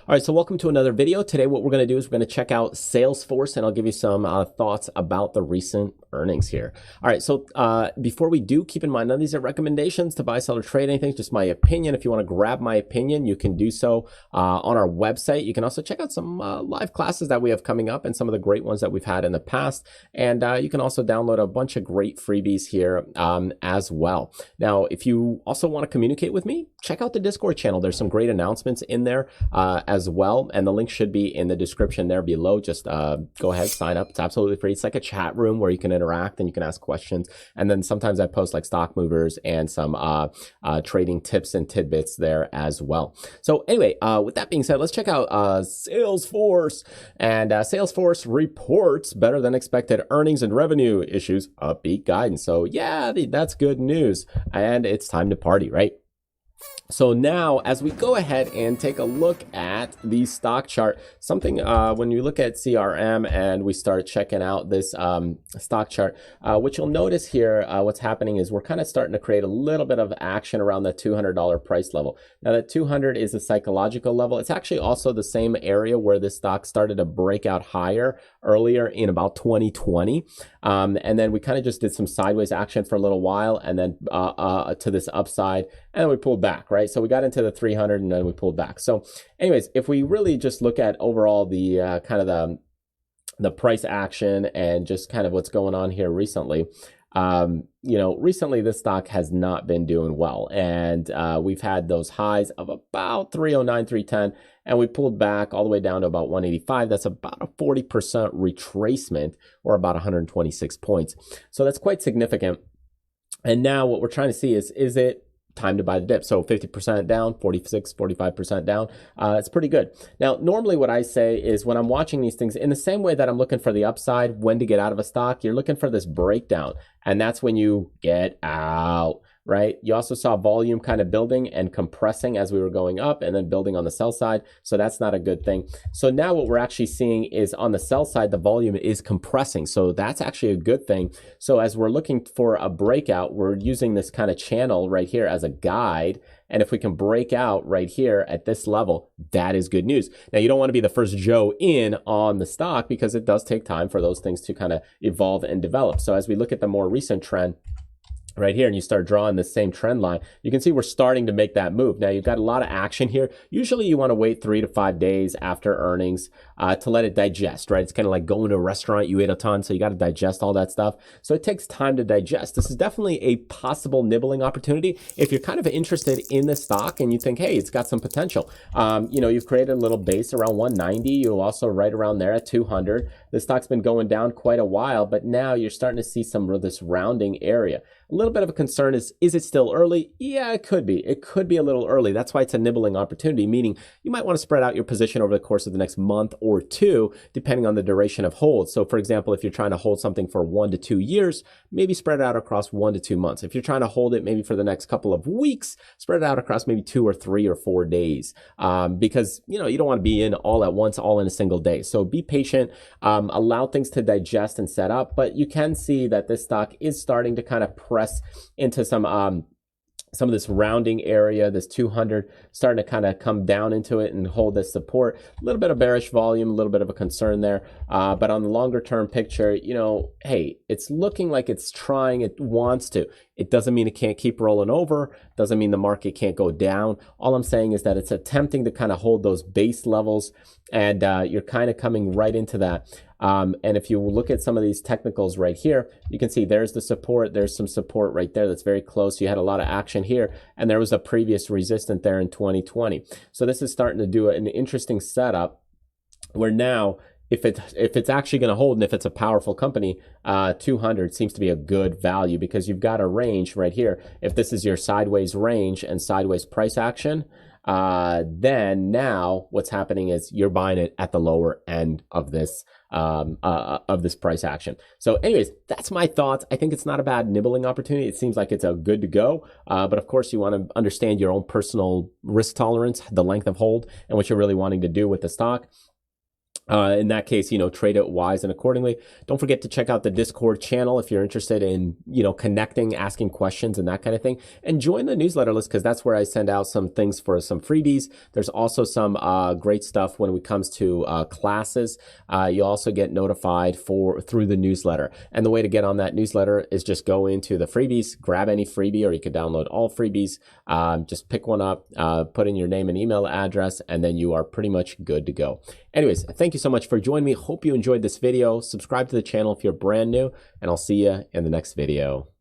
All right, so welcome to another video. Today, what we're going to do is we're going to check out Salesforce, and I'll give you some thoughts about the recent earnings here. All right, so before we do, keep in mind, none of these are recommendations to buy, sell, or trade anything. Just my opinion. If you want to grab my opinion, you can do so on our website. You can also check out some live classes that we have coming up and some of the great ones that we've had in the past. And you can also download a bunch of great freebies here as well. Now, if you also want to communicate with me, check out the Discord channel. There's some great announcements in there as well, and the link should be in the description there below. Just go ahead, sign up. It's absolutely free. It's like a chat room where you can interact and you can ask questions, and then sometimes I post like stock movers and some trading tips and tidbits there as well. So anyway, with that being said, let's check out Salesforce. And Salesforce reports better than expected earnings and revenue, issues upbeat guidance. So yeah, that's good news, and it's time to party, right? So now, as we go ahead and take a look at the stock chart, something when you look at CRM and we start checking out this stock chart, what you'll notice here, what's happening is we're kind of starting to create a little bit of action around the $200 price level. Now, that 200 is a psychological level. It's actually also the same area where this stock started to break out higher earlier in about 2020. And then we kind of just did some sideways action for a little while, and then to this upside, and then we pulled back, right? So we got into the 300 and then we pulled back. So anyways, if we really just look at overall the kind of the price action and just kind of what's going on here recently, recently this stock has not been doing well, and we've had those highs of about 309, 310, and we pulled back all the way down to about 185. That's about a 40% retracement, or about 126 points. So that's quite significant. And now what we're trying to see is it time to buy the dip? So 50% down, 46, 45% down. It's pretty good. Now, normally what I say is when I'm watching these things, in the same way that I'm looking for the upside, when to get out of a stock, you're looking for this breakdown. And that's when you get out, right? You also saw volume kind of building and compressing as we were going up, and then building on the sell side. So that's not a good thing. So now what we're actually seeing is on the sell side, the volume is compressing. So that's actually a good thing. So as we're looking for a breakout, we're using this kind of channel right here as a guide. And if we can break out right here at this level, that is good news. Now, you don't want to be the first Joe in on the stock, because it does take time for those things to kind of evolve and develop. So as we look at the more recent trend right here, and you start drawing the same trend line, you can see we're starting to make that move. Now, you've got a lot of action here. Usually you want to wait 3 to 5 days after earnings to let it digest, right? It's kind of like going to a restaurant, you ate a ton, so you got to digest all that stuff. So it takes time to digest. This is definitely a possible nibbling opportunity. If you're kind of interested in the stock and you think, hey, it's got some potential, you've created a little base around 190. You'll also right around there at 200. The stock's been going down quite a while, but now you're starting to see some of this rounding area. A little bit of a concern is it still early? Yeah, it could be. It could be a little early. That's why it's a nibbling opportunity, meaning you might want to spread out your position over the course of the next month or two, depending on the duration of hold. So for example, if you're trying to hold something for 1 to 2 years, maybe spread it out across 1 to 2 months. If you're trying to hold it maybe for the next couple of weeks, spread it out across maybe 2 or 3 or 4 days, because you don't want to be in all at once, all in a single day. So be patient, allow things to digest and set up, but you can see that this stock is starting to kind of press into some of this rounding area, this 200, starting to kind of come down into it and hold this support. A little bit of bearish volume, a little bit of a concern there. But on the longer term picture, hey, it's looking like it's trying, it wants to. It doesn't mean it can't keep rolling over. Doesn't mean the market can't go down. All I'm saying is that it's attempting to kind of hold those base levels, and you're kind of coming right into that. And if you look at some of these technicals right here, you can see there's the support. There's some support right there that's very close. You had a lot of action here, and there was a previous resistance there in 2020. So this is starting to do an interesting setup where now, if it's actually going to hold, and if it's a powerful company, 200 seems to be a good value, because you've got a range right here. If this is your sideways range and sideways price action, then now what's happening is you're buying it at the lower end of this price action. So anyways, that's my thoughts. I think it's not a bad nibbling opportunity. It seems like it's a good to go. But of course you want to understand your own personal risk tolerance, the length of hold, and what you're really wanting to do with the stock. In that case, trade it wise and accordingly. Don't forget to check out the Discord channel if you're interested in, connecting, asking questions and that kind of thing. And join the newsletter list because that's where I send out some things for some freebies. There's also some great stuff when it comes to classes. You'll also get notified through the newsletter. And the way to get on that newsletter is just go into the freebies, grab any freebie, or you could download all freebies. Just pick one up, put in your name and email address, and then you are pretty much good to go. Anyways, thank you so much for joining me. Hope you enjoyed this video. Subscribe to the channel if you're brand new, and I'll see you in the next video.